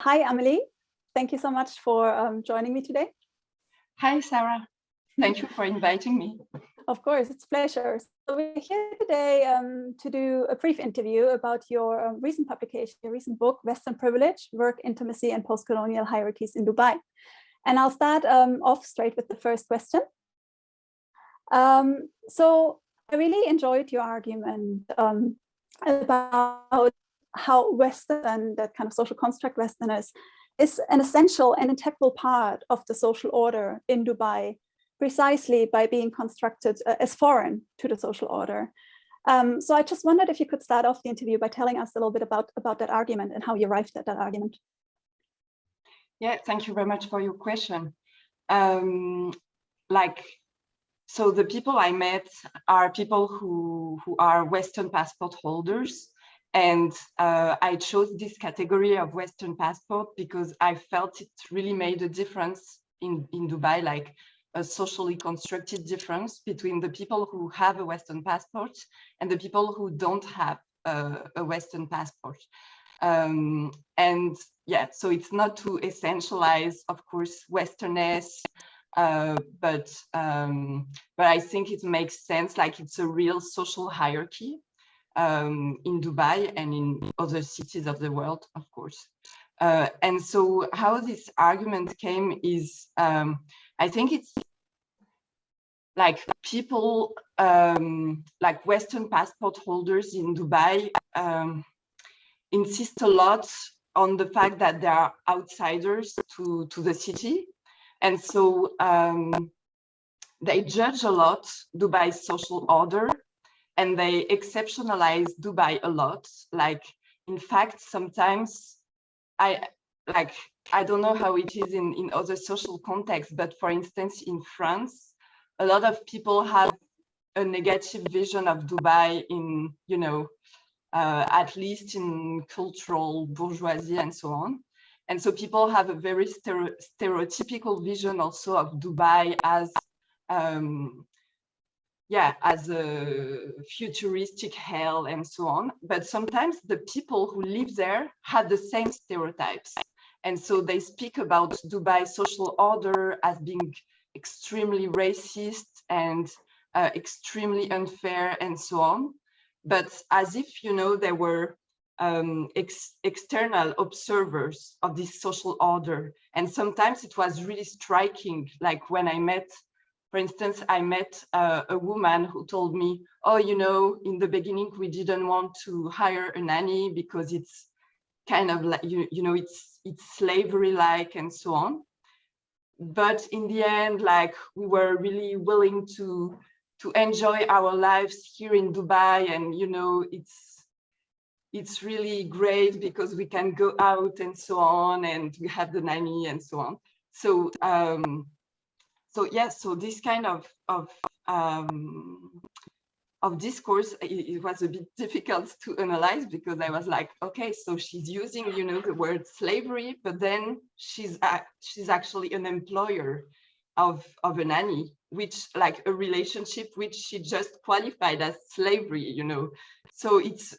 Hi, Amelie. Thank you so much for joining me today. Hi, Sarah. Thank you for inviting me. Of course, it's a pleasure. So we're here today to do a brief interview about your recent publication, your recent book, Western Privilege, Work, Intimacy, and Postcolonial Hierarchies in Dubai. And I'll start off straight with the first question. So I really enjoyed your argument about how Western, that kind of social construct Westerness, is an essential and integral part of the social order in Dubai, precisely by being constructed as foreign to the social order. So I just wondered if you could start off the interview by telling us a little bit about that argument and how you arrived at that argument. Yeah, thank you very much for your question. So the people I met are people who are Western passport holders. And I chose this category of Western passport because I felt it really made a difference in Dubai, like a socially constructed difference between the people who have a Western passport and the people who don't have a Western passport. And yeah, so it's not to essentialize, of course, Westerness, but I think it makes sense, like it's a real social hierarchy in Dubai and in other cities of the world, of course. And so how this argument came is, I think it's like people, like Western passport holders in Dubai insist a lot on the fact that they are outsiders to the city. And so they judge a lot Dubai's social order, and they exceptionalize Dubai a lot. Like, in fact, sometimes I don't know how it is in other social contexts, but for instance, in France, a lot of people have a negative vision of Dubai in, you know, at least in cultural bourgeoisie and so on. And so people have a very stereotypical vision also of Dubai as, as a futuristic hell and so on. But sometimes the people who live there have the same stereotypes. And so they speak about Dubai's social order as being extremely racist and extremely unfair and so on. But as if, you know, they were external observers of this social order. And sometimes it was really striking, like when I met, for instance, I met a woman who told me, oh, you know, in the beginning, we didn't want to hire a nanny because it's kind of like, you know, it's slavery-like and so on. But in the end, like, we were really willing to enjoy our lives here in Dubai. And, you know, it's really great because we can go out and so on, and we have the nanny and so on. So, so this kind of discourse, it was a bit difficult to analyze because I was like, okay, so she's using, you know, the word slavery, but then she's actually an employer of a nanny, which, like, a relationship which she just qualified as slavery, you know. So it's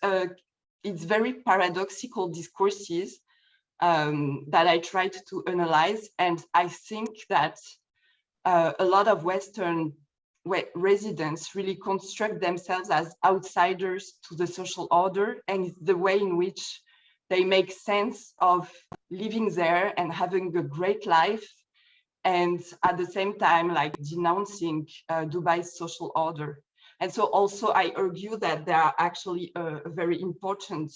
very paradoxical discourses that I tried to analyze, and I think that a lot of Western residents really construct themselves as outsiders to the social order, and it's the way in which they make sense of living there and having a great life, and at the same time, like, denouncing Dubai's social order. And so also I argue that there are actually a very important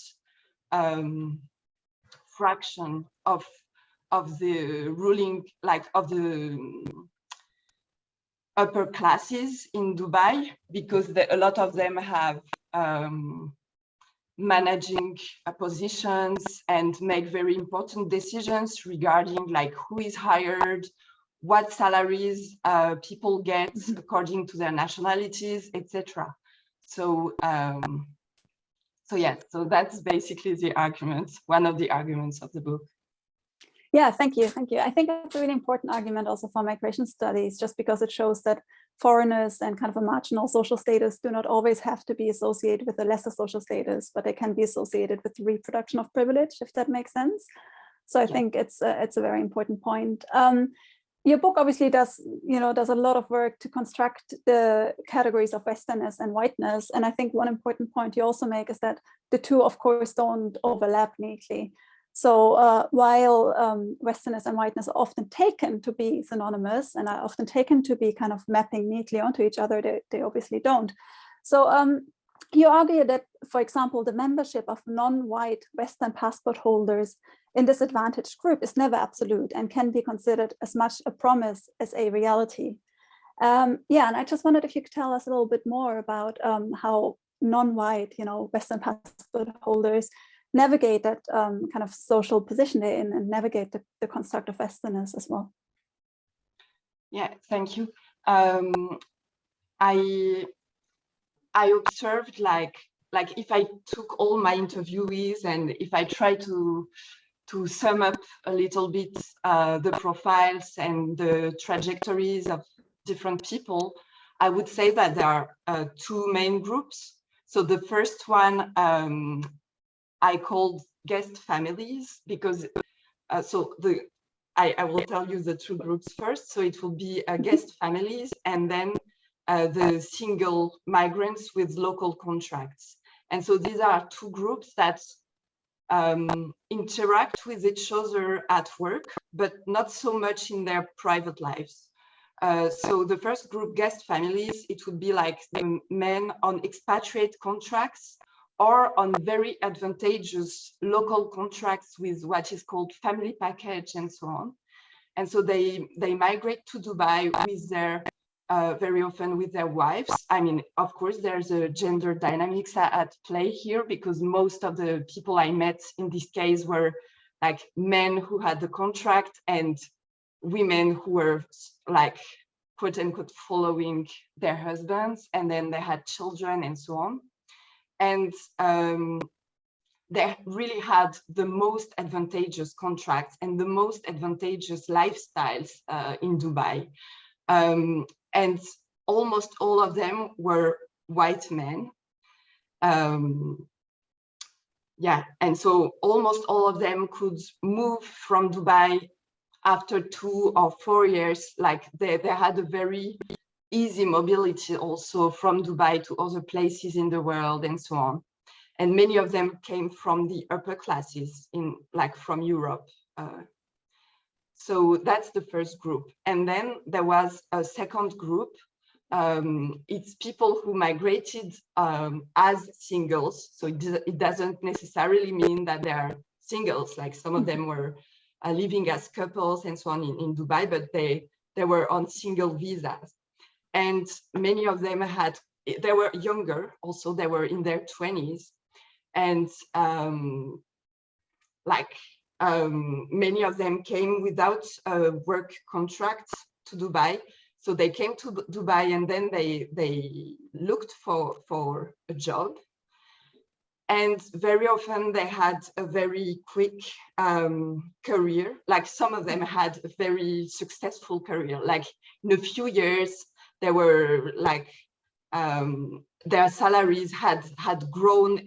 fraction of the ruling, like, of the upper classes in Dubai, because a lot of them have managing positions and make very important decisions regarding, like, who is hired, what salaries people get according to their nationalities, etc. So, so that's basically the argument, one of the arguments of the book. Yeah, thank you. I think it's a really important argument also for migration studies, just because it shows that foreigners and kind of a marginal social status do not always have to be associated with a lesser social status, but they can be associated with the reproduction of privilege, if that makes sense. So I think it's a very important point. Your book obviously does a lot of work to construct the categories of Westernness and whiteness. And I think one important point you also make is that the two, of course, don't overlap neatly. So while Westernness and whiteness are often taken to be synonymous and are often taken to be kind of mapping neatly onto each other, they obviously don't. So you argue that, for example, the membership of non-white Western passport holders in disadvantaged group is never absolute and can be considered as much a promise as a reality. And I just wondered if you could tell us a little bit more about how non-white, Western passport holders navigate that kind of social position they're in and navigate the construct of Westernness as well. Yeah, thank you. I observed like if I took all my interviewees and if I try to sum up a little bit the profiles and the trajectories of different people, I would say that there are two main groups. So the first one I called guest families because I will tell you the two groups first. So it will be guest families and then the single migrants with local contracts. And so these are two groups that interact with each other at work, but not so much in their private lives. So the first group, guest families, it would be like the men on expatriate contracts or on very advantageous local contracts with what is called family package and so on. And so they migrate to Dubai with their very often with their wives. I mean, of course, there's a gender dynamics at play here because most of the people I met in this case were like men who had the contract and women who were like, quote unquote, following their husbands, and then they had children and so on. And they really had the most advantageous contracts and the most advantageous lifestyles in Dubai. And almost all of them were white men. And so almost all of them could move from Dubai after 2 or 4 years. Like they had a very easy mobility also from Dubai to other places in the world and so on. And many of them came from the upper classes from Europe. So that's the first group. And then there was a second group. It's people who migrated as singles. So it doesn't necessarily mean that they're singles. Like some of them were living as couples and so on in Dubai, but they were on single visas. And many of them they were younger also, they were in their 20s. And many of them came without a work contract to Dubai. So they came to Dubai and then they looked for a job. And very often they had a very quick career. Like some of them had a very successful career. Like in a few years, they were like, their salaries had grown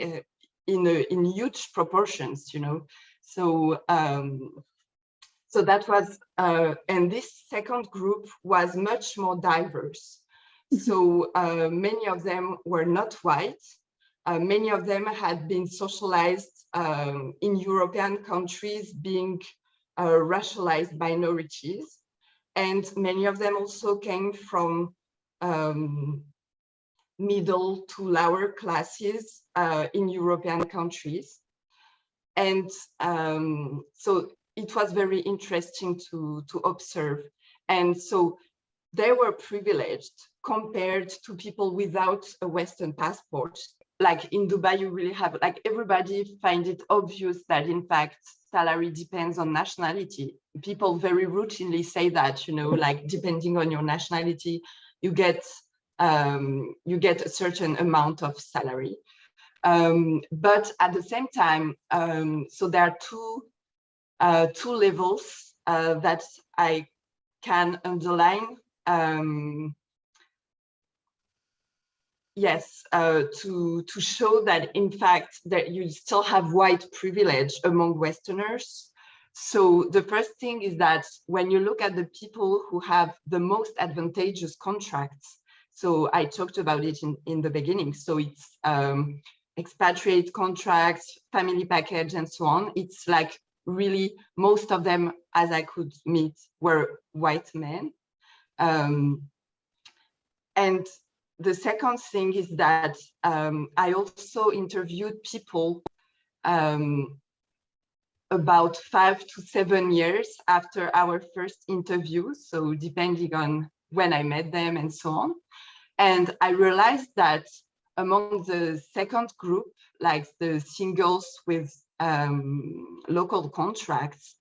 in huge proportions, So so that was, and this second group was much more diverse. So many of them were not white. Many of them had been socialized in European countries, being racialized minorities. And many of them also came from middle to lower classes in European countries. And so it was very interesting to observe. And so they were privileged compared to people without a Western passport. Like in Dubai, you really have, like everybody finds it obvious that in fact, salary depends on nationality. People very routinely say that, like depending on your nationality, you get a certain amount of salary. But at the same time, so there are two levels that I can underline. Yes, to show that in fact that you still have white privilege among Westerners. So the first thing is that when you look at the people who have the most advantageous contracts, so I talked about it in the beginning, so it's expatriate contracts, family package, and so on. It's like really most of them, as I could meet, were white men. And the second thing is that I also interviewed people about 5 to 7 years after our first interview, so depending on when I met them and so on. And I realized that among the second group, like the singles with local contracts,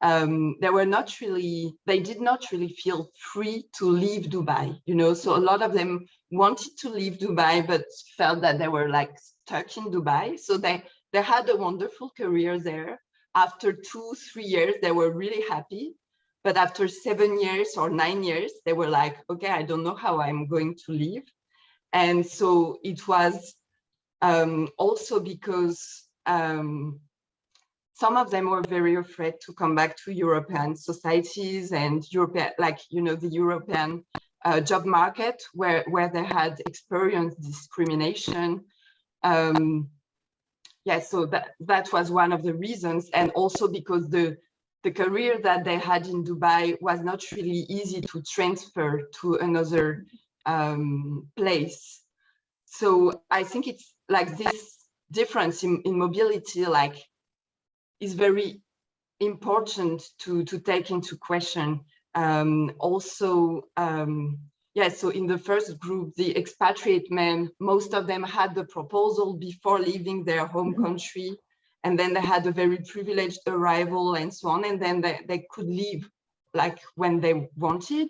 they did not really feel free to leave Dubai, you know, so a lot of them wanted to leave Dubai, but felt that they were like stuck in Dubai. So they had a wonderful career there. After 2-3 years, they were really happy. But after 7 years or 9 years, they were like, okay, I don't know how I'm going to leave. And so it was also because some of them were very afraid to come back to European societies and European, like, you know, the European job market where they had experienced discrimination. Yeah, so that was one of the reasons, and also because the career that they had in Dubai was not really easy to transfer to another place. So I think it's like this difference in mobility, like, is very important to take into question. Yeah, so in the first group, the expatriate men, most of them had the proposal before leaving their home country, and then they had a very privileged arrival and so on, and then they could leave like when they wanted.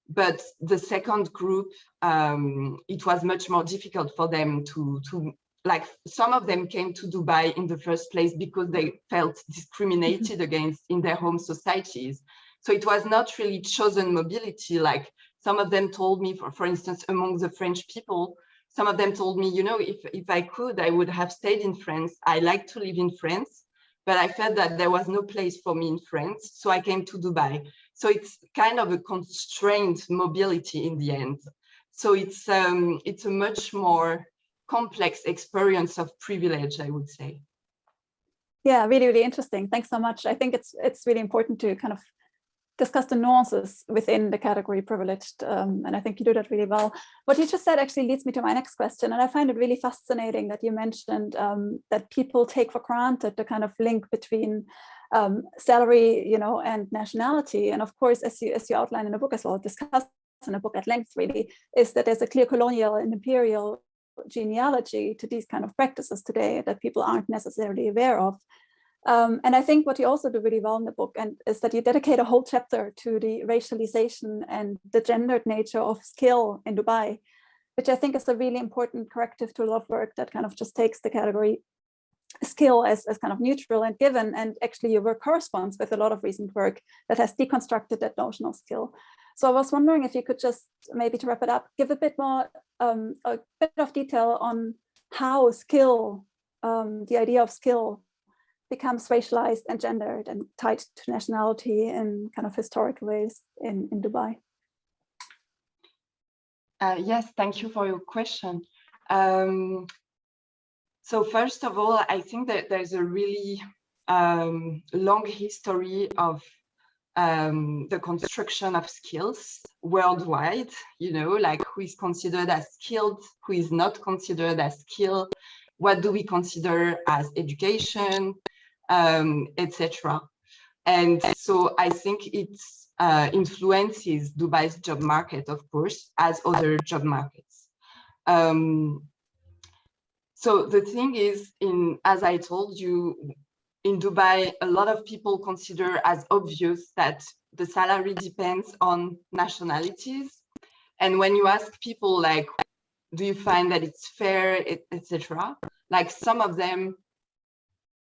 But the second group, it was much more difficult for them to like, some of them came to Dubai in the first place because they felt discriminated against in their home societies. So it was not really chosen mobility. Like, some of them told me, for instance, among the French people, some of them told me, you know, if I could, I would have stayed in France. I like to live in France, but I felt that there was no place for me in France. So I came to Dubai. So it's kind of a constrained mobility in the end. So it's a much more complex experience of privilege, I would say. Yeah, really, really interesting. Thanks so much. I think it's really important to kind of discuss the nuances within the category privileged, and I think you do that really well. What you just said actually leads me to my next question, and I find it really fascinating that you mentioned that people take for granted the kind of link between salary, you know, and nationality. And of course, as you outline in the book as well, discussed in the book at length, really, is that there's a clear colonial and imperial genealogy to these kind of practices today that people aren't necessarily aware of. And I think what you also do really well in the book is that you dedicate a whole chapter to the racialization and the gendered nature of skill in Dubai, which I think is a really important corrective to a lot of work that kind of just takes the category skill as kind of neutral and given. And actually your work corresponds with a lot of recent work that has deconstructed that notion of skill. So I was wondering if you could just, maybe to wrap it up, give a bit more, a bit of detail on how skill, the idea of skill, becomes racialized and gendered and tied to nationality in kind of historical ways in Dubai. Yes, thank you for your question. So first of all, I think that there's a really long history of the construction of skills worldwide, you know, like who is considered as skilled, who is not considered as skilled, what do we consider as education, etc. And so I think it influences Dubai's job market, of course, as other job markets. So the thing is, as I told you, in Dubai, a lot of people consider as obvious that the salary depends on nationalities. And when you ask people, like, do you find that it's fair, etc., like, some of them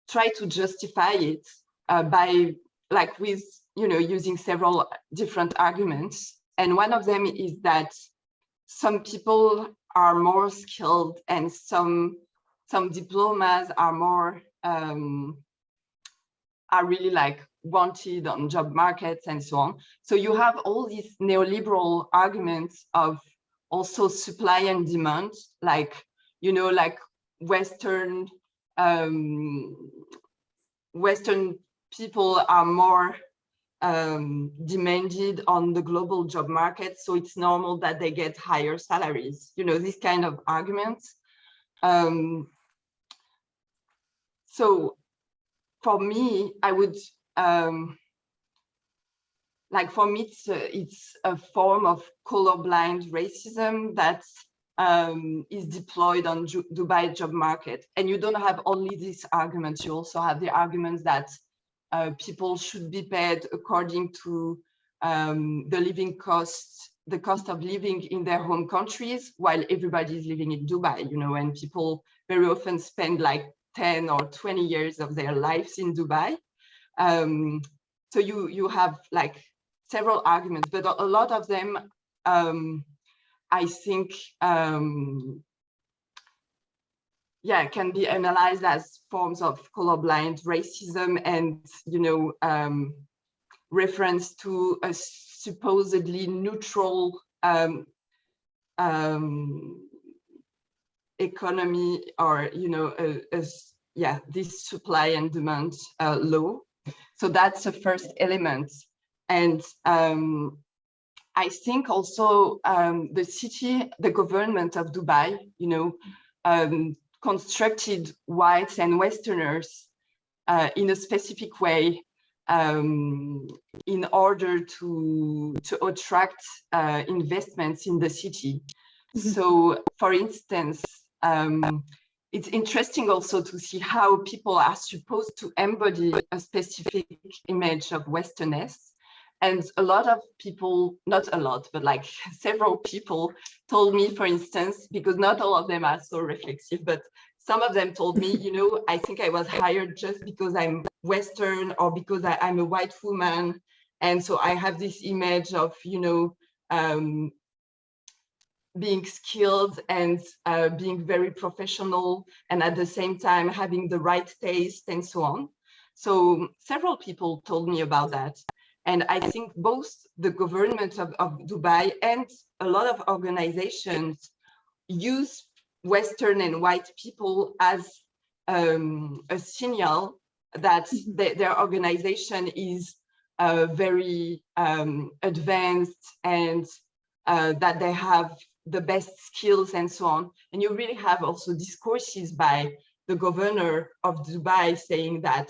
try to justify it by, like, with, you know, using several different arguments. And one of them is that some people are more skilled and some diplomas are more are really like wanted on job markets and so on. So you have all these neoliberal arguments of also supply and demand, like, you know, like Western people are more demanded on the global job market, so it's normal that they get higher salaries, you know, these kind of arguments. So for me, I would like, for me, it's a form of colorblind racism that is deployed on Dubai job market. And you don't have only these arguments, you also have the arguments that people should be paid according to the living costs, the cost of living in their home countries, while everybody is living in Dubai, you know, and people very often spend like 10 or 20 years of their lives in Dubai. So you have like several arguments, but a lot of them, I think, yeah, can be analyzed as forms of colorblind racism and, you know, reference to a supposedly neutral economy, or, you know, yeah, this supply and demand law. So that's the first element. And I think also the city, the government of Dubai, you know, constructed whites and Westerners in a specific way in order to attract investments in the city. Mm-hmm. So, for instance, it's interesting also to see how people are supposed to embody a specific image of Westerness. And a lot of people, not a lot, but like several people told me, for instance, because not all of them are so reflexive, but some of them told me, you know, I think I was hired just because I'm Western or because I'm a white woman. And so I have this image of, you know, being skilled and being very professional, and at the same time having the right taste and so on. So several people told me about that. And I think both the government of Dubai and a lot of organizations use Western and white people as a signal that their organization is very advanced and that they have the best skills and so on. And you really have also discourses by the governor of Dubai saying that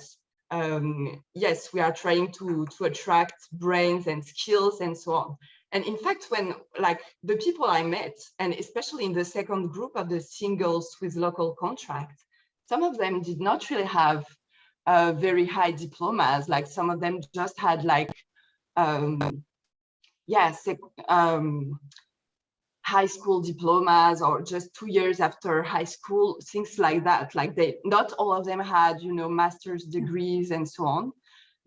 yes, we are trying to attract brains and skills and so on. And in fact, when like the people I met, and especially in the second group of the singles with local contracts, some of them did not really have very high diplomas. Like some of them just had like, high school diplomas, or just 2 years after high school, things like that. Like not all of them had, you know, master's degrees and so on.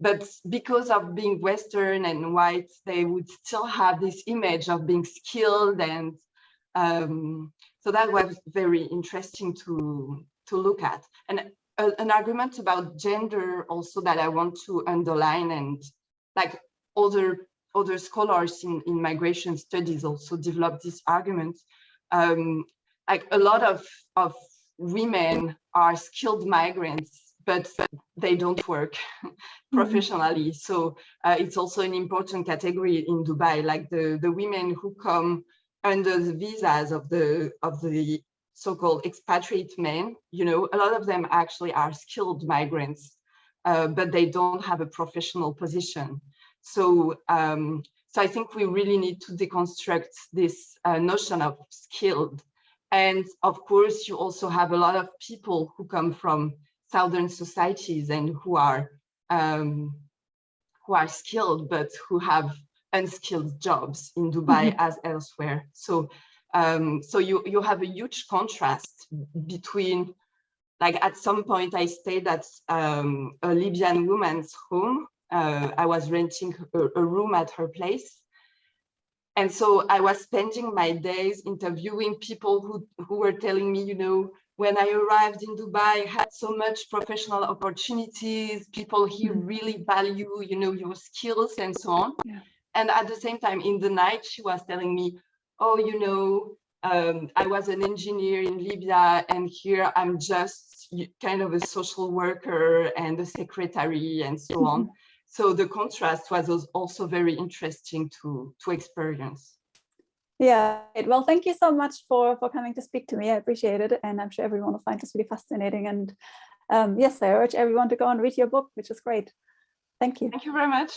But because of being Western and white, they would still have this image of being skilled. And so that was very interesting to look at. And an argument about gender also that I want to underline, and like other scholars in migration studies also developed this argument. Like a lot of women are skilled migrants, but they don't work professionally. So it's also an important category in Dubai, like the women who come under the visas of the so-called expatriate men, you know, a lot of them actually are skilled migrants, but they don't have a professional position. So, so I think we really need to deconstruct this notion of skilled. And of course, you also have a lot of people who come from Southern societies and who are skilled, but who have unskilled jobs in Dubai as elsewhere. So, so you have a huge contrast between, like at some point I stayed at a Libyan woman's home. I was renting a room at her place. And so I was spending my days interviewing people who were telling me, you know, when I arrived in Dubai, I had so much professional opportunities. People here really value, you know, your skills and so on. Yeah. And at the same time, in the night, she was telling me, oh, you know, I was an engineer in Libya, and here I'm just kind of a social worker and a secretary and so on. So the contrast was also very interesting to experience. Yeah, well, thank you so much for coming to speak to me. I appreciate it. And I'm sure everyone will find this really fascinating. And yes, I urge everyone to go and read your book, which is great. Thank you. Thank you very much.